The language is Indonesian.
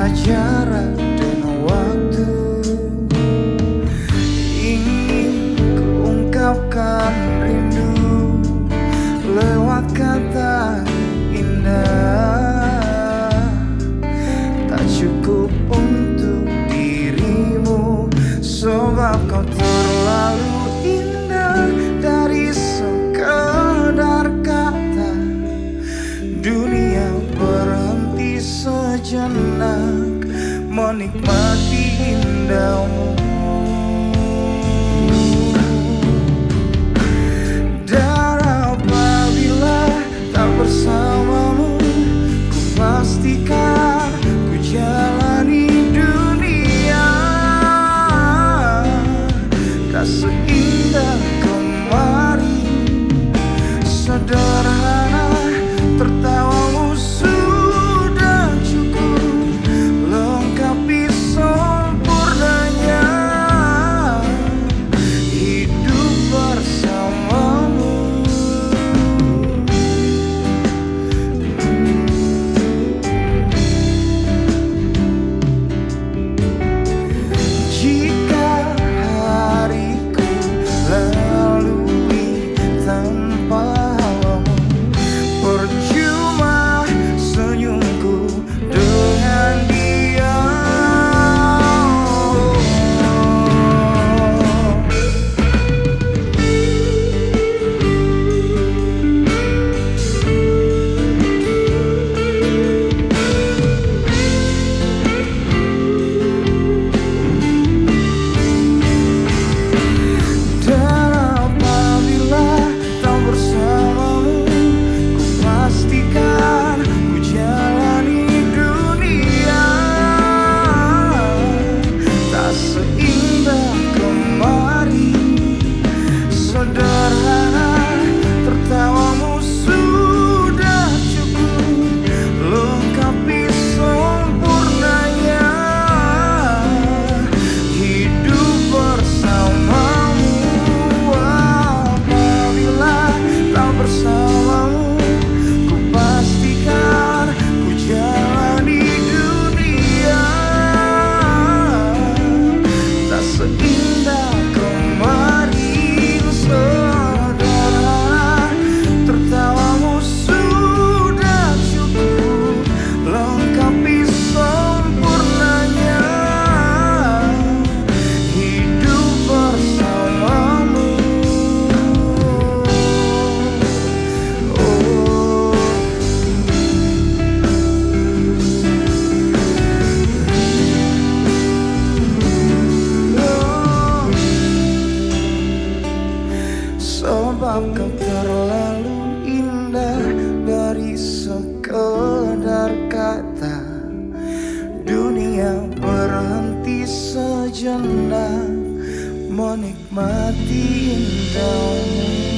jarak dan waktu. Ingin kuungkapkan rindu lewat kata indah. Tak cukup untuk dirimu, sebab kau terlalu indah. Dari sekedar kata, dunia berhenti sejenak menikmati indahmu. Dan apabila tak bersamamu, ku pastikan ku jalani dunia tak seindah kemarin. Sederhana, tertawamu sudah cukup lengkapi sempurnanya hidup bersamamu. Jika hariku lalui tanpa percuma senyumku dengan dia. Dan apabila tak bersamamu, ku pastikan ku jalani dunia tak seindah kemarin. Sederhana, tertawamu sudah cukup lengkapi sempurnanya hidup bersamamu. Apabila tak bersamamu, ku pastikan ku jalani dunia tak seindah kemarin. Sederhana, tertawamu sudah cukup lengkapi sempurnanya hidup bersamamu. Sebab kau terlalu indah. Dari sekedar kata, dunia berhenti sejenak menikmati indahmu.